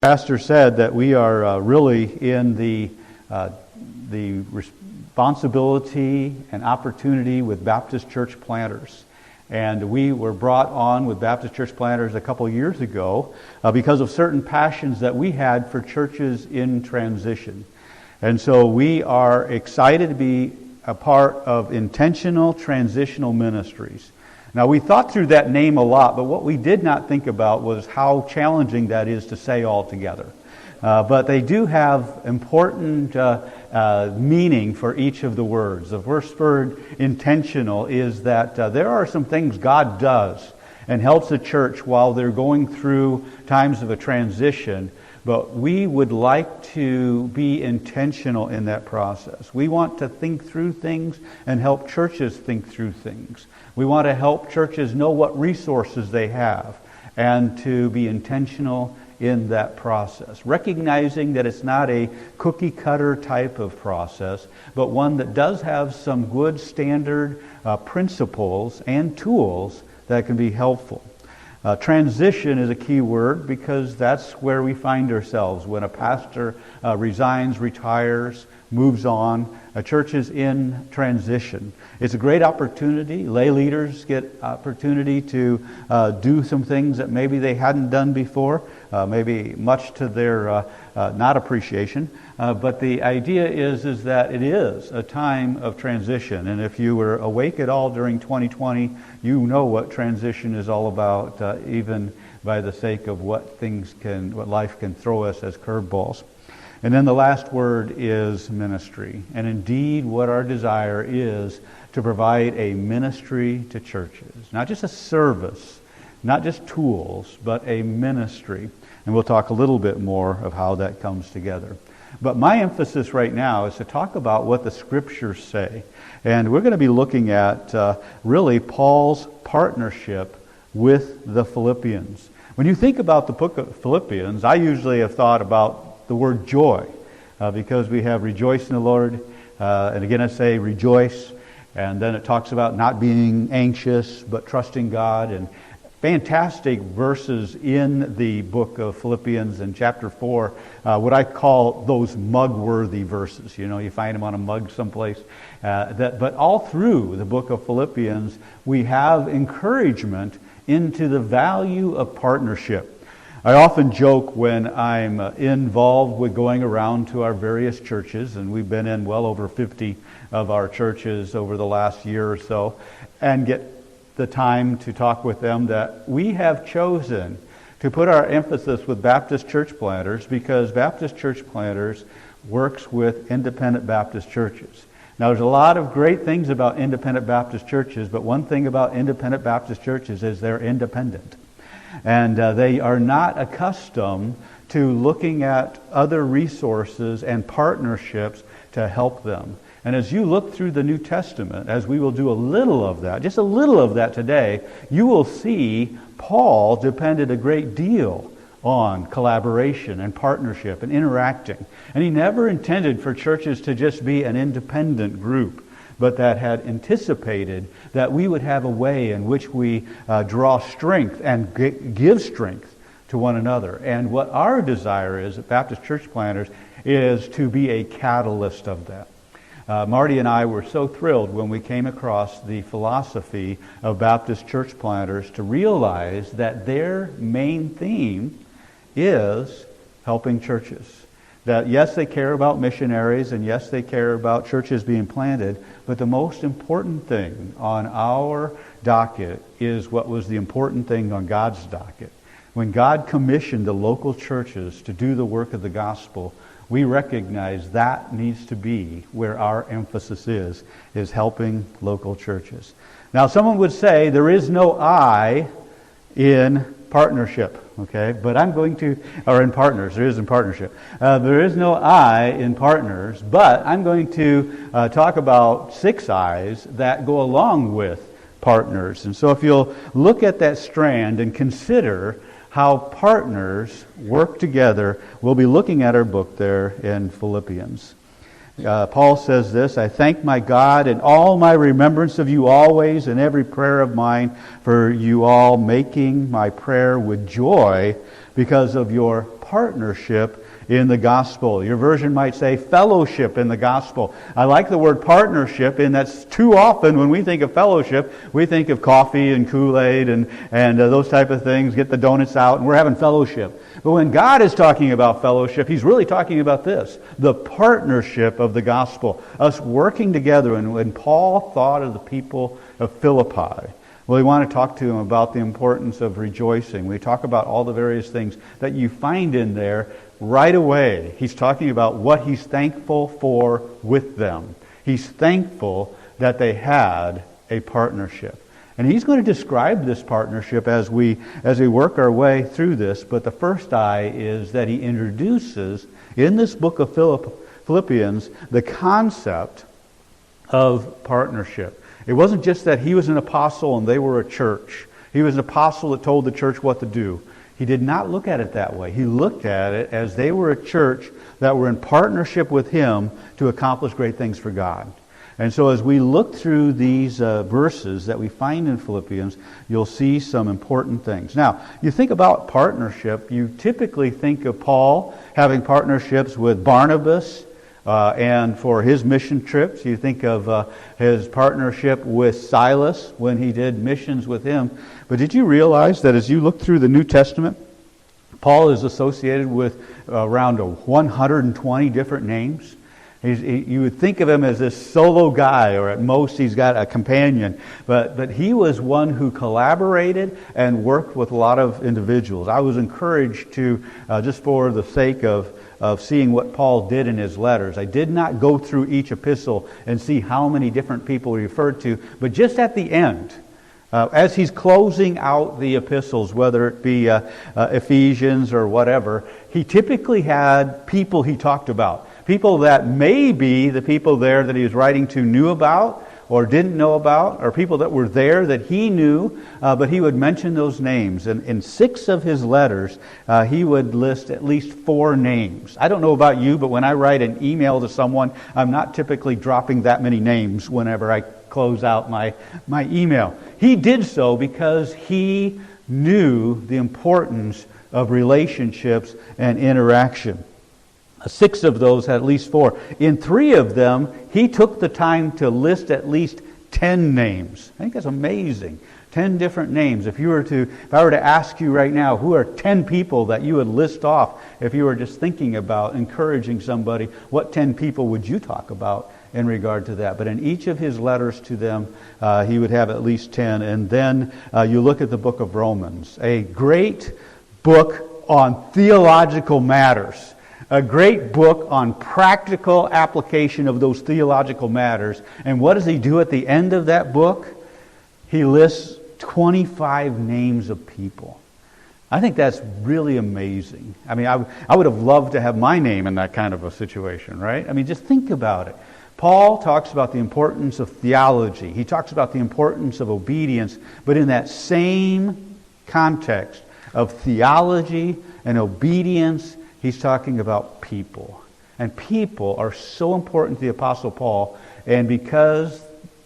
Pastor said that we are really in the responsibility and opportunity with Baptist church planters. And we were brought on with Baptist church planters a couple years ago because of certain passions that we had for churches in transition. And so we are excited to be a part of intentional transitional ministries. Now, we thought through that name a lot, but what we did not think about was how challenging that is to say altogether. But they do have important meaning for each of the words. The first word, intentional, is that there are some things God does and helps the church while they're going through times of a transition. But we would like to be intentional in that process. We want to think through things and help churches think through things. We want to help churches know what resources they have and to be intentional in that process. Recognizing that it's not a cookie cutter type of process, but one that does have some good standard principles and tools that can be helpful. Transition is a key word because that's where we find ourselves when a pastor resigns, retires, moves on. A church is in transition. It's a great opportunity. Lay leaders get opportunity to do some things that maybe they hadn't done before, maybe much to their not appreciation. But the idea is that it is a time of transition. And if you were awake at all during 2020, you know what transition is all about, even by the sake of what life can throw us as curveballs. And then the last word is ministry. And indeed, what our desire is to provide a ministry to churches. Not just a service, not just tools, but a ministry. And we'll talk a little bit more of how that comes together. But my emphasis right now is to talk about what the Scriptures say. And we're going to be looking at really Paul's partnership with the Philippians. When you think about the book of Philippians, I usually have thought about the word joy, because we have rejoice in the Lord, and again I say rejoice, and then it talks about not being anxious but trusting God, and fantastic verses in the book of Philippians in chapter 4, what I call those mug-worthy verses. You know, you find them on a mug someplace. But all through the book of Philippians, we have encouragement into the value of partnership. I often joke when I'm involved with going around to our various churches, and we've been in well over 50 of our churches over the last year or so, and get the time to talk with them, that we have chosen to put our emphasis with Baptist church planters because Baptist church planters works with independent Baptist churches. Now, there's a lot of great things about independent Baptist churches, but one thing about independent Baptist churches is they're independent. And they are not accustomed to looking at other resources and partnerships to help them. And as you look through the New Testament, as we will do a little of that, just a little of that today, you will see Paul depended a great deal on collaboration and partnership and interacting. And he never intended for churches to just be an independent group, but that had anticipated that we would have a way in which we draw strength and give strength to one another. And what our desire is at Baptist church planters is to be a catalyst of that. Marty and I were so thrilled when we came across the philosophy of Baptist church planters to realize that their main theme is helping churches. That yes, they care about missionaries, and yes, they care about churches being planted, but the most important thing on our docket is what was the important thing on God's docket. When God commissioned the local churches to do the work of the gospel, we recognize that needs to be where our emphasis is helping local churches. Now, someone would say there is no I in partnership. Okay, but I'm going to, or in partners, there is in partnership. There is no I in partners, but I'm going to talk about 6 I's that go along with partners. And so if you'll look at that strand and consider how partners work together, we'll be looking at our book there in Philippians. Paul says this, I thank my God in all my remembrance of you always in every prayer of mine for you all, making my prayer with joy because of your partnership in the gospel. Your version might say fellowship in the gospel. I like the word partnership, and that's too often when we think of fellowship, we think of coffee and Kool-Aid and those type of things, get the donuts out, and we're having fellowship. But when God is talking about fellowship, He's really talking about this, the partnership of the gospel, us working together. And when Paul thought of the people of Philippi, well, we want to talk to him about the importance of rejoicing. We talk about all the various things that you find in there. Right away, he's talking about what he's thankful for with them. He's thankful that they had a partnership. And he's going to describe this partnership as we work our way through this. But the first eye is that he introduces, in this book of Philippians, the concept of partnership. It wasn't just that he was an apostle and they were a church. He was an apostle that told the church what to do. He did not look at it that way. He looked at it as they were a church that were in partnership with him to accomplish great things for God. And so as we look through these verses that we find in Philippians, you'll see some important things. Now, you think about partnership, you typically think of Paul having partnerships with Barnabas, and for his mission trips. You think of his partnership with Silas when he did missions with him. But did you realize that as you look through the New Testament, Paul is associated with around 120 different names? You would think of him as this solo guy, or at most he's got a companion. But he was one who collaborated and worked with a lot of individuals. I was encouraged to, just for the sake of seeing what Paul did in his letters. I did not go through each epistle and see how many different people he referred to, but just at the end, as he's closing out the epistles, whether it be Ephesians or whatever, he typically had people he talked about. People that maybe the people there that he was writing to knew about or didn't know about, or people that were there that he knew, but he would mention those names. And in 6 of his letters, he would list at least 4 names. I don't know about you, but when I write an email to someone, I'm not typically dropping that many names whenever I close out my email. He did so because he knew the importance of relationships and interaction. 6 of those had at least 4. In 3 of them, he took the time to list at least 10 names. I think that's amazing. 10 different names. If I were to ask you right now, who are 10 people that you would list off if you were just thinking about encouraging somebody, what 10 people would you talk about in regard to that? But in each of his letters to them, he would have at least 10. And then you look at the book of Romans, a great book on theological matters. A great book on practical application of those theological matters. And what does he do at the end of that book? He lists 25 names of people. I think that's really amazing. I mean, I would have loved to have my name in that kind of a situation, right? I mean, just think about it. Paul talks about the importance of theology. He talks about the importance of obedience. But in that same context of theology and obedience, he's talking about people. And people are so important to the Apostle Paul. And because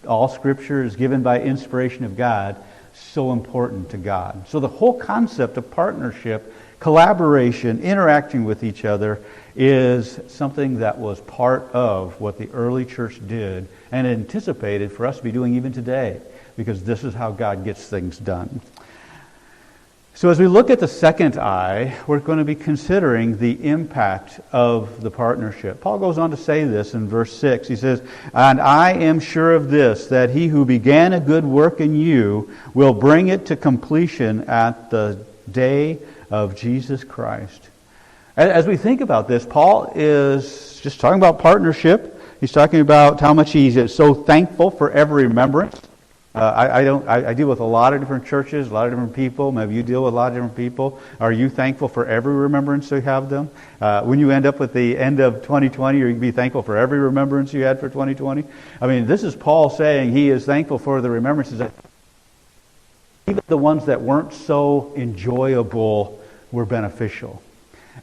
all Scripture is given by inspiration of God, so important to God. So the whole concept of partnership, collaboration, interacting with each other is something that was part of what the early church did and anticipated for us to be doing even today, because this is how God gets things done. So as we look at the second eye, we're going to be considering the impact of the partnership. Paul goes on to say this in verse 6. He says, "And I am sure of this, that he who began a good work in you will bring it to completion at the day of Jesus Christ." As we think about this, Paul is just talking about partnership. He's talking about how much he's so thankful for every remembrance. I deal with a lot of different churches, a lot of different people. Maybe you deal with a lot of different people. Are you thankful for every remembrance you have them? When you end up with the end of 2020, are you be thankful for every remembrance you had for 2020? I mean, this is Paul saying he is thankful for the remembrances, that even the ones that weren't so enjoyable were beneficial.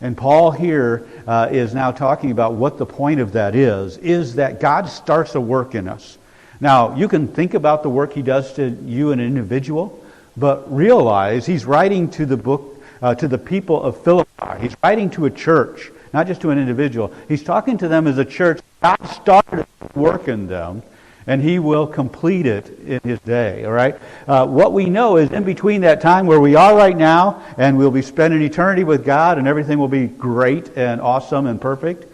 And Paul here is now talking about what the point of that is that God starts a work in us. Now, you can think about the work he does to you, an individual, but realize he's writing to the book, to the people of Philippi. Philippi. He's writing to a church, not just to an individual. He's talking to them as a church. God started work in them, and He will complete it in His day. All right. What we know is in between that time where we are right now, and we'll be spending eternity with God, and everything will be great and awesome and perfect,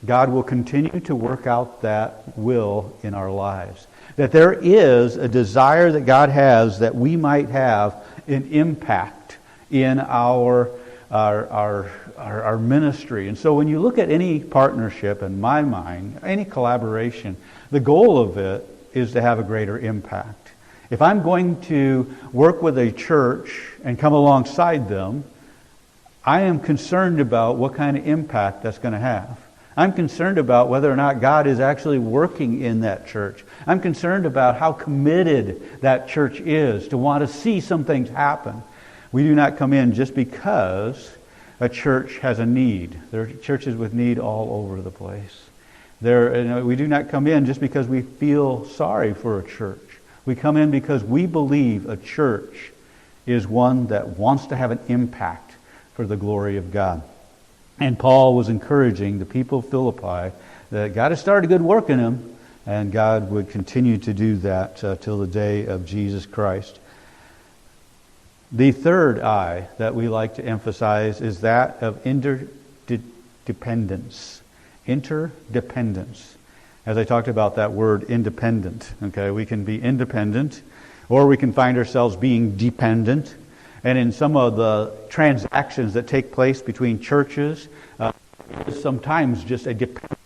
God will continue to work out that will in our lives. That there is a desire that God has that we might have an impact in our ministry. And so when you look at any partnership, in my mind, any collaboration, the goal of it is to have a greater impact. If I'm going to work with a church and come alongside them, I am concerned about what kind of impact that's going to have. I'm concerned about whether or not God is actually working in that church. I'm concerned about how committed that church is to want to see some things happen. We do not come in just because a church has a need. There are churches with need all over the place. We do not come in just because we feel sorry for a church. We come in because we believe a church is one that wants to have an impact for the glory of God. And Paul was encouraging the people of Philippi that God has started a good work in them, and God would continue to do that till the day of Jesus Christ. The third I that we like to emphasize is that of interdependence. Interdependence. As I talked about that word independent. Okay, we can be independent, or we can find ourselves being dependent. And in some of the transactions that take place between churches, sometimes just a dependence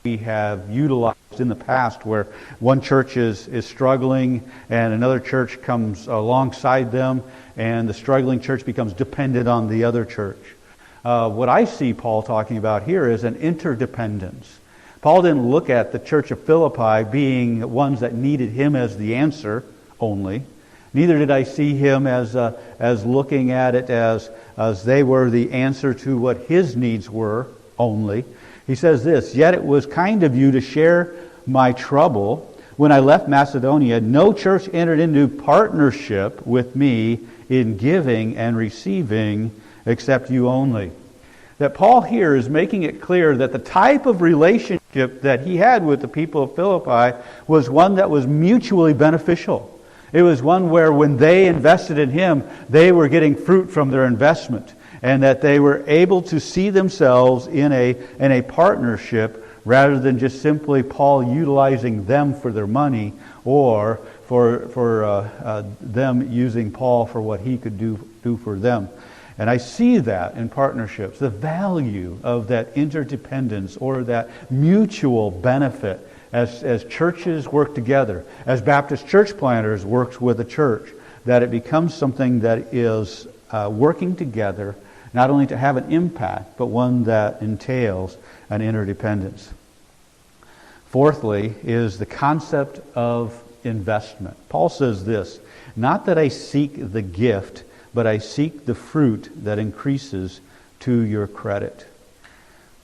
we have utilized in the past where one church is struggling and another church comes alongside them and the struggling church becomes dependent on the other church. What I see Paul talking about here is an interdependence. Paul didn't look at the church of Philippi being ones that needed him as the answer only. Neither did I see him as looking at it as they were the answer to what his needs were only. He says this, "Yet it was kind of you to share my trouble. When I left Macedonia, no church entered into partnership with me in giving and receiving except you only." That Paul here is making it clear that the type of relationship that he had with the people of Philippi was one that was mutually beneficial. It was one where when they invested in him, they were getting fruit from their investment, and that they were able to see themselves in a partnership rather than just simply Paul utilizing them for their money or for them using Paul for what he could do for them. And I see that in partnerships, the value of that interdependence or that mutual benefit as churches work together, as Baptist church planters works with a church, that it becomes something that is working together, not only to have an impact, but one that entails an interdependence. Fourthly is the concept of investment. Paul says this, "Not that I seek the gift, but I seek the fruit that increases to your credit."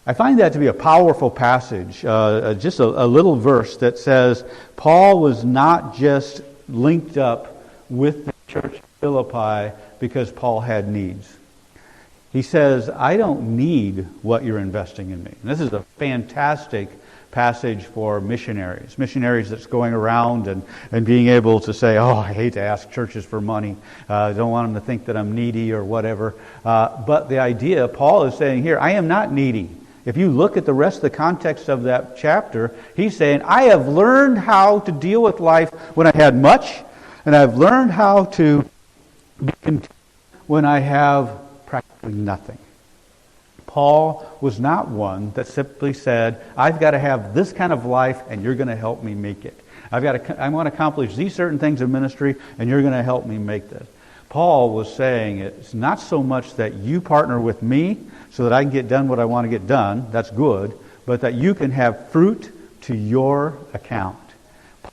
I find that to be a powerful passage, just a little verse that says Paul was not just linked up with the church of Philippi because Paul had needs. He says, "I don't need what you're investing in me." And this is a fantastic passage for missionaries that's going around and being able to say, "Oh, I hate to ask churches for money. I don't want them to think that I'm needy or whatever." But the idea, Paul is saying here, I am not needy. If you look at the rest of the context of that chapter, he's saying, I have learned how to deal with life when I had much, and I've learned how to be content when I have practically nothing. Paul was not one that simply said, I've got to have this kind of life and you're going to help me make it. I want to accomplish these certain things in ministry and you're going to help me make this. Paul was saying it's not so much that you partner with me so that I can get done what I want to get done, that's good, but that you can have fruit to your account.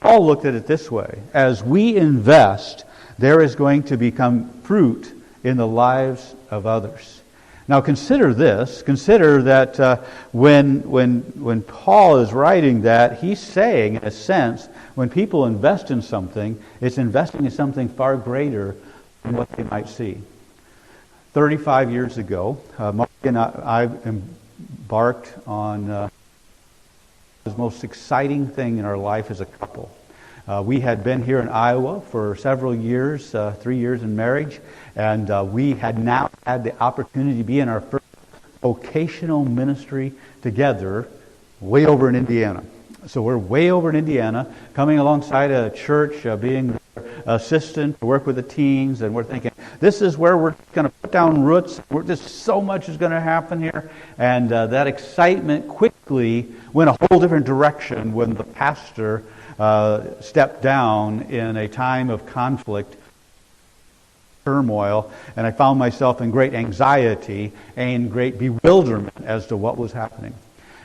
Paul looked at it this way, as we invest, there is going to become fruit in the lives of others. Now consider this, consider that when Paul is writing that, he's saying, in a sense, when people invest in something, it's investing in something far greater than what they might see. 35 years ago, Mark and I embarked on the most exciting thing in our life as a couple. We had been here in Iowa for several years, 3 years in marriage, and we had now had the opportunity to be in our first vocational ministry together way over in Indiana. So we're way over in Indiana, coming alongside a church, being their assistant to work with the teens, and we're thinking, this is where we're going to put down roots. Just so much is going to happen here. And that excitement quickly went a whole different direction when the pastor stepped down in a time of conflict, turmoil, and I found myself in great anxiety and great bewilderment as to what was happening.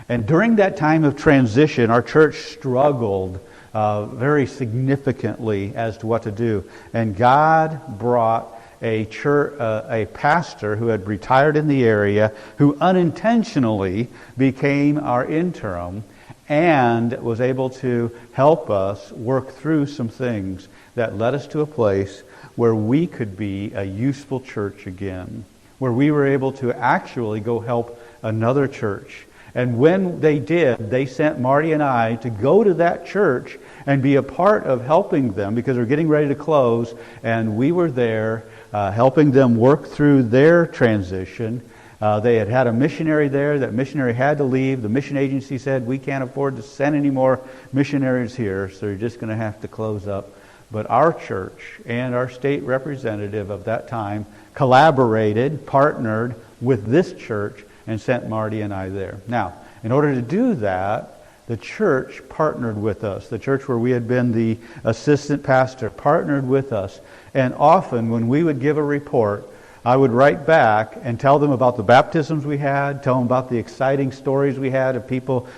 And during that time of transition, our church struggled very significantly as to what to do. And God brought a pastor who had retired in the area, who unintentionally became our interim and was able to help us work through some things that led us to a place where we could be a useful church again, where we were able to actually go help another church. And when they did, they sent Marty and I to go to that church and be a part of helping them because they're getting ready to close, and we were there helping them work through their transition. They had had a missionary there. That missionary had to leave. The mission agency said, we can't afford to send any more missionaries here, so you're just going to have to close up. But our church and our state representative of that time collaborated, partnered with this church, and sent Marty and I there. Now, in order to do that, the church partnered with us. The church where we had been the assistant pastor partnered with us. And often when we would give a report, I would write back and tell them about the baptisms we had, tell them about the exciting stories we had of people's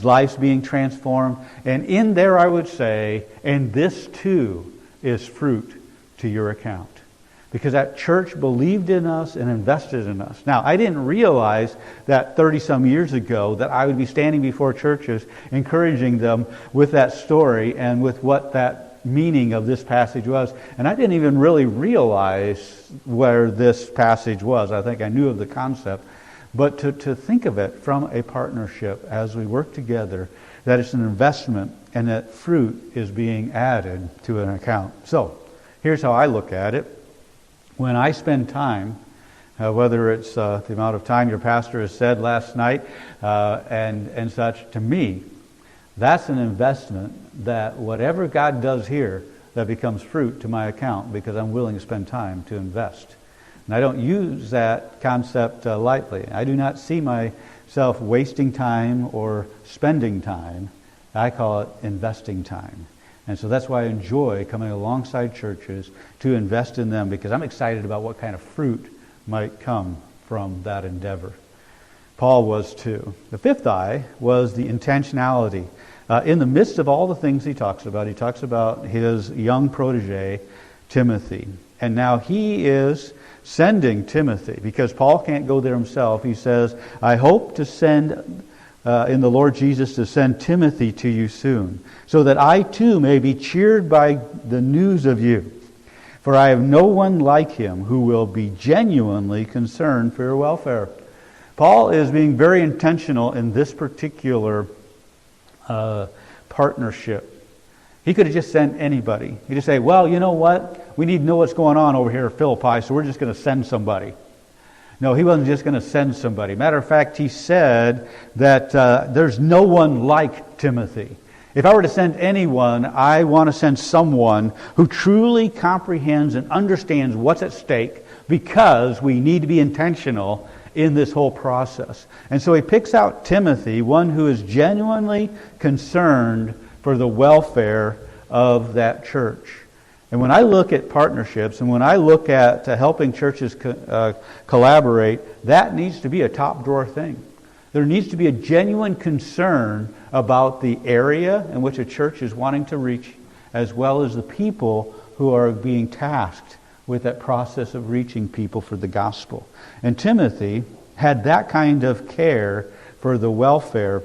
lives being transformed. And in there I would say, and this too is fruit to your account. Because that church believed in us and invested in us. Now, I didn't realize that 30-some years ago that I would be standing before churches encouraging them with that story and with what that meaning of this passage was. And I didn't even really realize where this passage was. I think I knew of the concept. But to think of it from a partnership as we work together, that it's an investment and that fruit is being added to an account. So, here's how I look at it. When I spend time, whether it's the amount of time your pastor has said last night and such, to me, that's an investment that whatever God does here, that becomes fruit to my account because I'm willing to spend time to invest. And I don't use that concept lightly. I do not see myself wasting time or spending time. I call it investing time. And so that's why I enjoy coming alongside churches to invest in them, because I'm excited about what kind of fruit might come from that endeavor. Paul was too. The fifth I was the intentionality. In the midst of all the things he talks about his young protege, Timothy. And now he is sending Timothy, because Paul can't go there himself. He says, I hope to send in the Lord Jesus to send Timothy to you soon, so that I too may be cheered by the news of you. For I have no one like him who will be genuinely concerned for your welfare. Paul is being very intentional in this particular partnership. He could have just sent anybody. He could just say, well, you know what? We need to know what's going on over here at Philippi, so we're just going to send somebody. No, he wasn't just going to send somebody. Matter of fact, he said that there's no one like Timothy. If I were to send anyone, I want to send someone who truly comprehends and understands what's at stake, because we need to be intentional in this whole process. And so he picks out Timothy, one who is genuinely concerned for the welfare of that church. And when I look at partnerships and when I look at helping churches collaborate, that needs to be a top drawer thing. There needs to be a genuine concern about the area in which a church is wanting to reach, as well as the people who are being tasked with that process of reaching people for the gospel. And Timothy had that kind of care for the welfare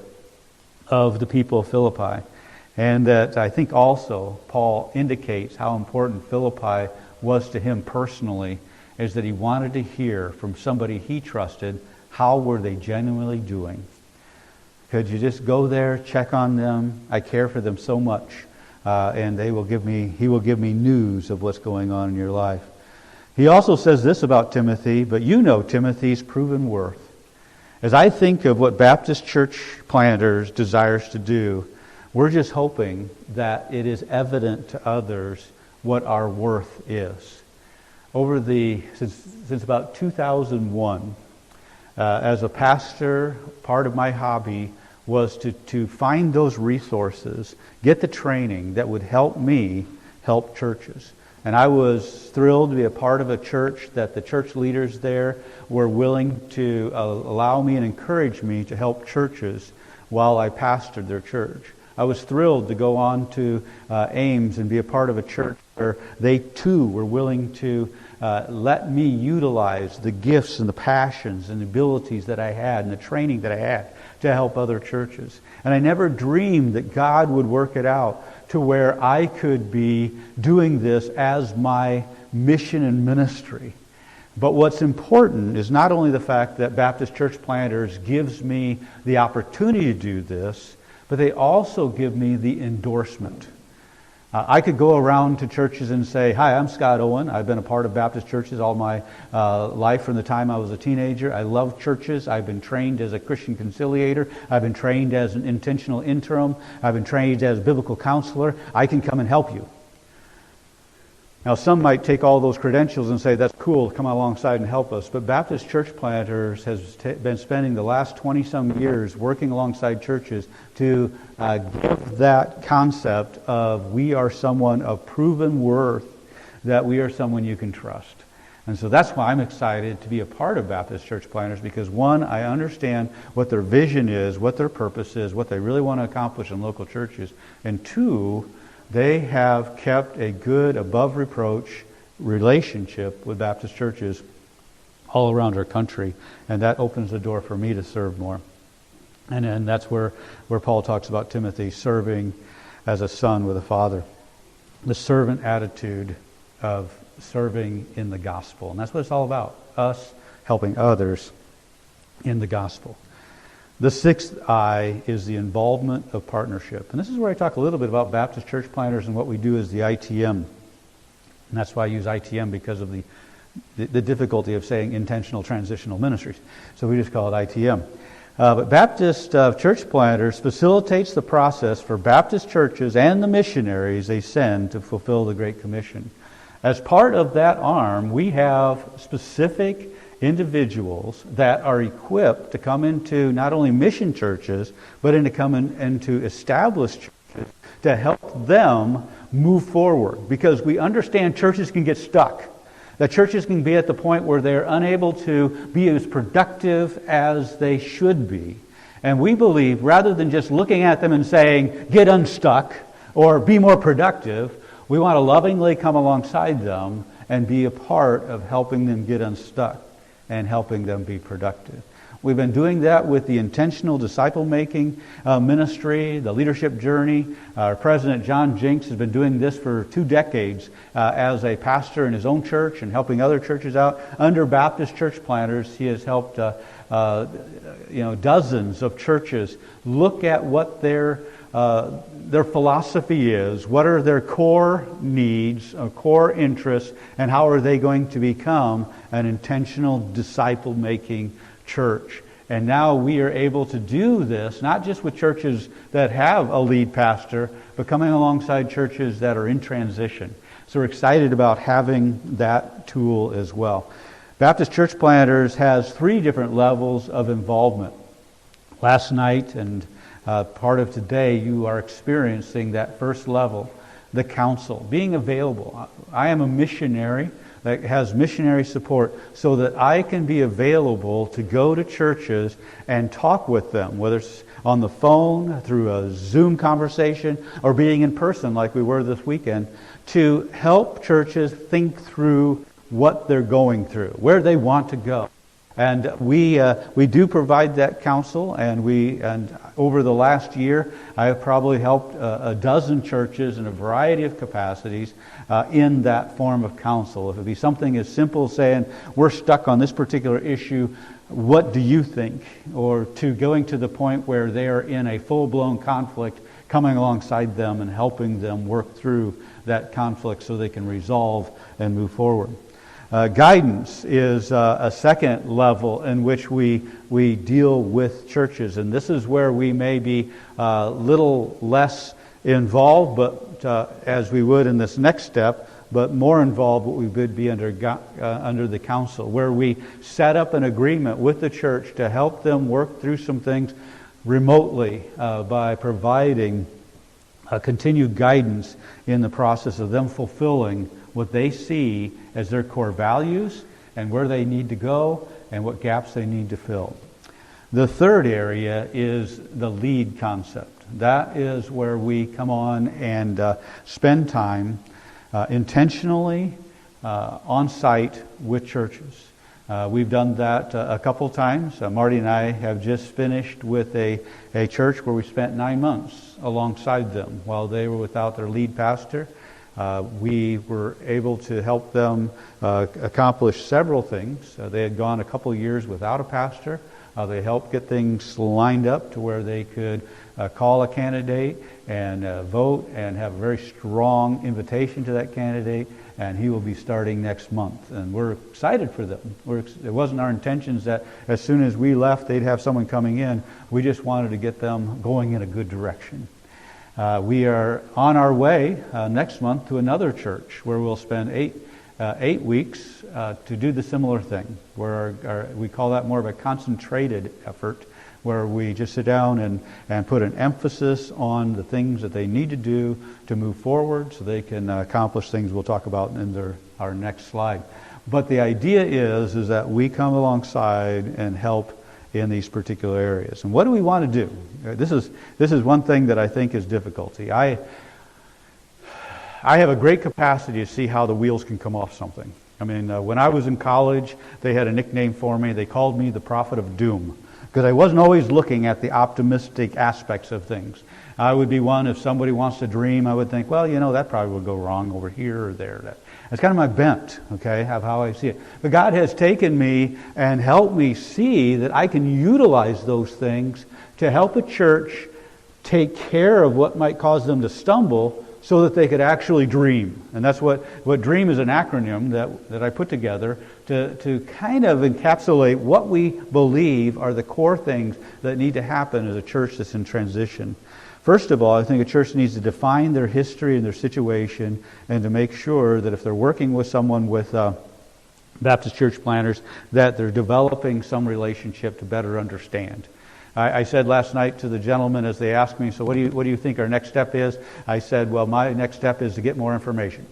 of the people of Philippi. And that I think also Paul indicates how important Philippi was to him personally, is that he wanted to hear from somebody he trusted, how were they genuinely doing? Could you just go there, check on them? I care for them so much. And he will give me news of what's going on in your life. He also says this about Timothy, but you know Timothy's proven worth. As I think of what Baptist Church Planters desires to do, we're just hoping that it is evident to others what our worth is. Since about 2001, as a pastor, part of my hobby was to find those resources, get the training that would help me help churches. And I was thrilled to be a part of a church that the church leaders there were willing to allow me and encourage me to help churches while I pastored their church. I was thrilled to go on to Ames and be a part of a church where they too were willing to let me utilize the gifts and the passions and the abilities that I had and the training that I had to help other churches. And I never dreamed that God would work it out to where I could be doing this as my mission and ministry. But what's important is not only the fact that Baptist Church Planters gives me the opportunity to do this, but they also give me the endorsement. I could go around to churches and say, "Hi, I'm Scott Owen. I've been a part of Baptist churches all my life from the time I was a teenager. I love churches. I've been trained as a Christian conciliator. I've been trained as an intentional interim. I've been trained as a biblical counselor. I can come and help you." Now, some might take all those credentials and say, "That's cool, come alongside and help us." But Baptist Church Planters has been spending the last 20-some years working alongside churches to give that concept of we are someone of proven worth, that we are someone you can trust. And so that's why I'm excited to be a part of Baptist Church Planters, because one, I understand what their vision is, what their purpose is, what they really want to accomplish in local churches. And two, they have kept a good, above reproach relationship with Baptist churches all around our country. And that opens the door for me to serve more. And then that's where Paul talks about Timothy serving as a son with a father. The servant attitude of serving in the gospel. And that's what it's all about. Us helping others in the gospel. The sixth I is the involvement of partnership. And this is where I talk a little bit about Baptist Church Planters and what we do as the ITM. And that's why I use ITM, because of the difficulty of saying intentional transitional ministries. So we just call it ITM. But Baptist Church Planters facilitates the process for Baptist churches and the missionaries they send to fulfill the Great Commission. As part of that arm, we have specific individuals that are equipped to come into not only mission churches, but to come into established churches to help them move forward. Because we understand churches can get stuck. That churches can be at the point where they're unable to be as productive as they should be. And we believe, rather than just looking at them and saying, "Get unstuck," or "Be more productive," we want to lovingly come alongside them and be a part of helping them get unstuck and helping them be productive. We've been doing that with the intentional disciple-making ministry, the leadership journey. Our president, John Jinks, has been doing this for 2 decades as a pastor in his own church and helping other churches out. Under Baptist Church Planters, he has helped dozens of churches look at what their philosophy is, what are their core needs, core interests, and how are they going to become an intentional disciple-making church. And now we are able to do this, not just with churches that have a lead pastor, but coming alongside churches that are in transition. So we're excited about having that tool as well. Baptist Church Planters has 3 different levels of involvement. Last night and part of today, you are experiencing that first level, the counsel, being available. I am a missionary that has missionary support so that I can be available to go to churches and talk with them, whether it's on the phone, through a Zoom conversation, or being in person like we were this weekend, to help churches think through what they're going through, where they want to go. And we do provide that counsel, and over the last year, I have probably helped a dozen churches in a variety of capacities in that form of counsel. If it be something as simple as saying, we're stuck on this particular issue, what do you think? Or to going to the point where they are in a full-blown conflict, coming alongside them and helping them work through that conflict so they can resolve and move forward. Guidance is a second level in which we deal with churches, and this is where we may be a little less involved, but as we would in this next step, but more involved what we would be under the council, where we set up an agreement with the church to help them work through some things remotely by providing continued guidance in the process of them fulfilling what they see as their core values and where they need to go and what gaps they need to fill. The third area is the lead concept. That is where we come on and spend time intentionally on site with churches. We've done that a couple times. Marty and I have just finished with a church where we spent 9 months alongside them while they were without their lead pastor. We were able to help them accomplish several things. They had gone a couple years without a pastor. They helped get things lined up to where they could call a candidate and vote and have a very strong invitation to that candidate, and he will be starting next month. And we're excited for them. It wasn't our intentions that as soon as we left they'd have someone coming in. We just wanted to get them going in a good direction. We are on our way next month to another church where we'll spend eight weeks to do the similar thing, where we call that more of a concentrated effort, where we just sit down and put an emphasis on the things that they need to do to move forward so they can accomplish things we'll talk about in our next slide. But the idea is that we come alongside and help in these particular areas. And what do we want to do? This is one thing that I think is difficulty. I have a great capacity to see how the wheels can come off something. I mean, when I was in college, they had a nickname for me. They called me the prophet of doom, because I wasn't always looking at the optimistic aspects of things. I would be one, if somebody wants to dream, I would think, well, that probably would go wrong over here or there. That's kind of my bent, okay, of how I see it. But God has taken me and helped me see that I can utilize those things to help a church take care of what might cause them to stumble so that they could actually dream. And that's what DREAM is, an acronym that I put together to kind of encapsulate what we believe are the core things that need to happen as a church that's in transition. First of all, I think a church needs to define their history and their situation, and to make sure that if they're working with someone with Baptist church planters, that they're developing some relationship to better understand. I said last night to the gentleman as they asked me, so what do you think our next step is? I said, well, my next step is to get more information,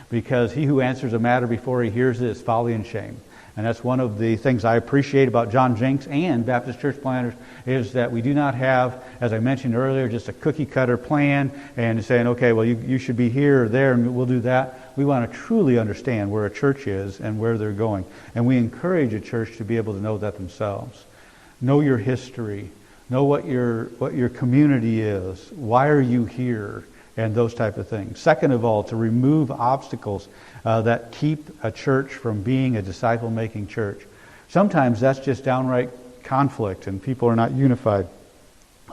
because he who answers a matter before he hears it is folly and shame. And that's one of the things I appreciate about John Jenks and Baptist church planters, is that we do not have, as I mentioned earlier, just a cookie-cutter plan and saying, okay, well, you should be here or there and we'll do that. We want to truly understand where a church is and where they're going. And we encourage a church to be able to know that themselves. Know your history. Know what your community is. Why are you here? And those type of things. Second of all, to remove obstacles that keep a church from being a disciple-making church. Sometimes that's just downright conflict and people are not unified.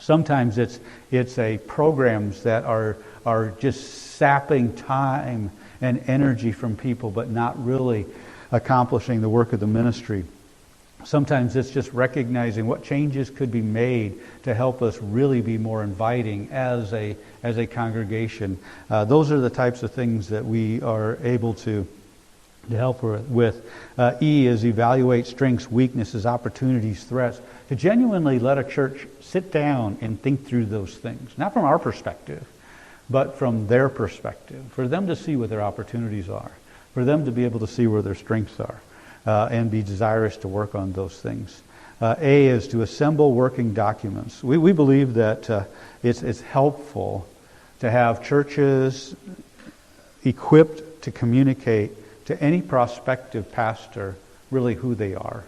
Sometimes it's a programs that are just sapping time and energy from people, but not really accomplishing the work of the ministry. Sometimes it's just recognizing what changes could be made to help us really be more inviting as a congregation. Those are the types of things that we are able to help with. E is evaluate strengths, weaknesses, opportunities, threats. To genuinely let a church sit down and think through those things. Not from our perspective, but from their perspective. For them to see what their opportunities are. For them to be able to see where their strengths are. And be desirous to work on those things. A is to assemble working documents. We believe that it's helpful to have churches equipped to communicate to any prospective pastor really who they are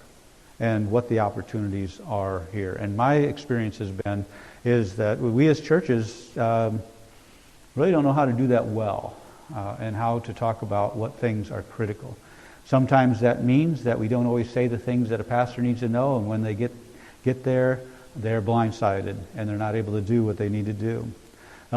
and what the opportunities are here. And my experience is that we as churches really don't know how to do that well, and how to talk about what things are critical. Sometimes that means that we don't always say the things that a pastor needs to know, and when they get there, they're blindsided and they're not able to do what they need to do.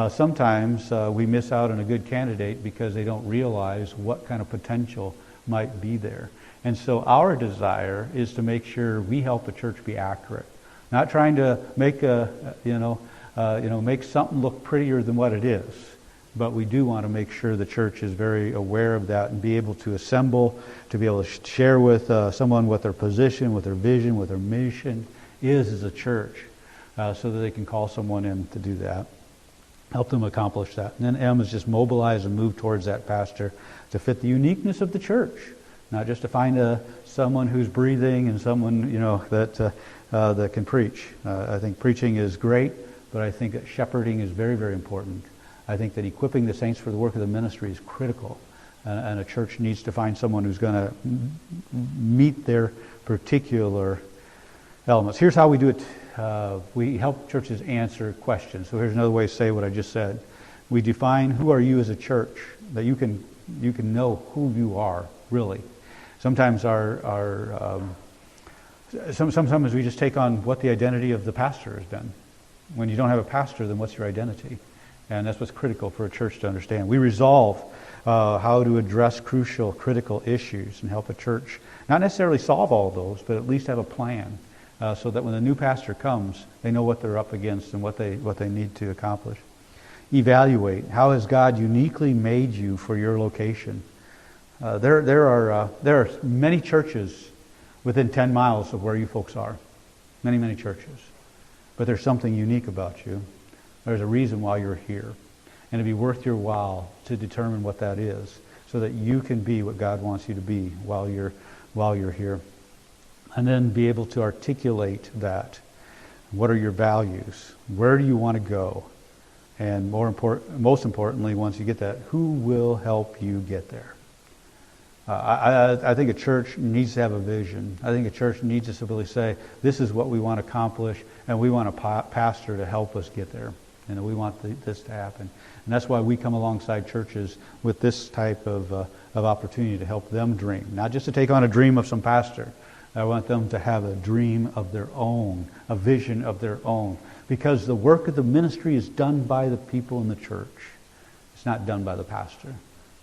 Sometimes we miss out on a good candidate because they don't realize what kind of potential might be there. And so our desire is to make sure we help the church be accurate, not trying to make make something look prettier than what it is. But we do want to make sure the church is very aware of that and be able to assemble, to be able to share with someone what their position, what their vision, what their mission is as a church, so that they can call someone in to do that. Help them accomplish that. And then M is just mobilize and move towards that pastor to fit the uniqueness of the church, not just to find someone who's breathing and someone that can preach. I think preaching is great, but I think that shepherding is very, very important. I think that equipping the saints for the work of the ministry is critical, and a church needs to find someone who's going to meet their particular elements. Here's how we do it. We help churches answer questions. So here's another way to say what I just said. We define who are you as a church, that you can know who you are, really. Sometimes sometimes we just take on what the identity of the pastor has been. When you don't have a pastor, then what's your identity? And that's what's critical for a church to understand. We resolve how to address crucial, critical issues and help a church not necessarily solve all those, but at least have a plan, so that when the new pastor comes, they know what they're up against and what they need to accomplish. Evaluate. How has God uniquely made you for your location? There are many churches within 10 miles of where you folks are. Many, many churches. But there's something unique about you. There's a reason why you're here. And it'd be worth your while to determine what that is, so that you can be what God wants you to be while you're here. And then be able to articulate that. What are your values? Where do you want to go? And most importantly, once you get that, who will help you get there? I think a church needs to have a vision. I think a church needs to simply say, this is what we want to accomplish, and we want a pastor to help us get there. And we want this to happen. And that's why we come alongside churches with this type of opportunity to help them dream. Not just to take on a dream of some pastor. I want them to have a dream of their own, a vision of their own. Because the work of the ministry is done by the people in the church. It's not done by the pastor.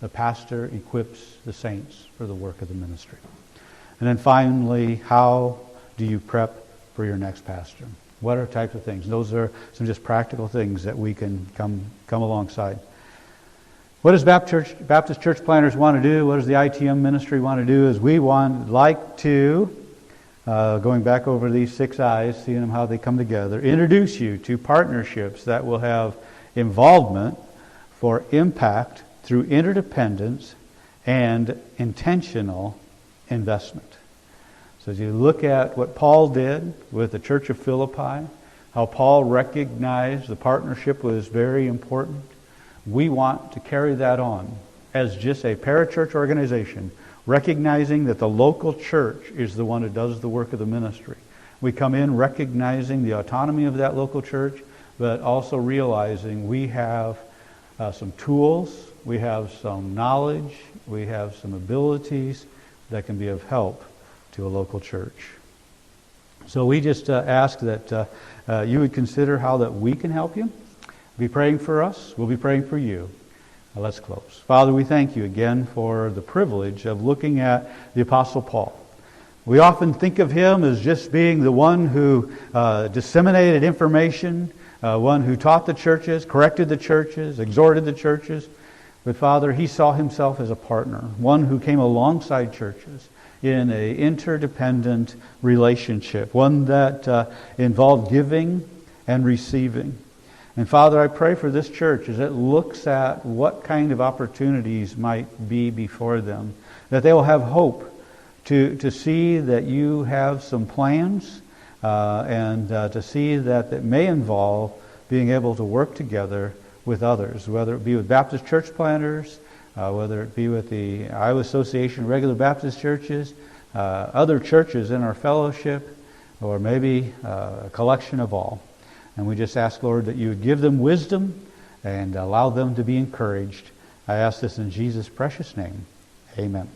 The pastor equips the saints for the work of the ministry. And then finally, how do you prep for your next pastor? What are types of things? Those are some just practical things that we can come alongside. What does Baptist church planters want to do? What does the ITM ministry want to do? Is we like to, going back over these 6 I's, seeing them how they come together, introduce you to partnerships that will have involvement for impact through interdependence and intentional investment. So as you look at what Paul did with the church of Philippi, how Paul recognized the partnership was very important, we want to carry that on as just a parachurch organization, recognizing that the local church is the one that does the work of the ministry. We come in recognizing the autonomy of that local church, but also realizing we have some tools, we have some knowledge, we have some abilities that can be of help to a local church. So we just ask that you would consider how that we can help you. Be praying for us. We'll be praying for you. Now let's close. Father, we thank you again for the privilege of looking at the Apostle Paul. We often think of him as just being the one who disseminated information, one who taught the churches, corrected the churches, exhorted the churches. But Father, he saw himself as a partner, one who came alongside churches in an interdependent relationship, one that involved giving and receiving. And Father, I pray for this church as it looks at what kind of opportunities might be before them, that they will have hope to see that you have some plans and to see that it may involve being able to work together with others, whether it be with Baptist church planters, whether it be with the Iowa Association of Regular Baptist Churches, other churches in our fellowship, or maybe a collection of all. And we just ask, Lord, that you would give them wisdom and allow them to be encouraged. I ask this in Jesus' precious name. Amen.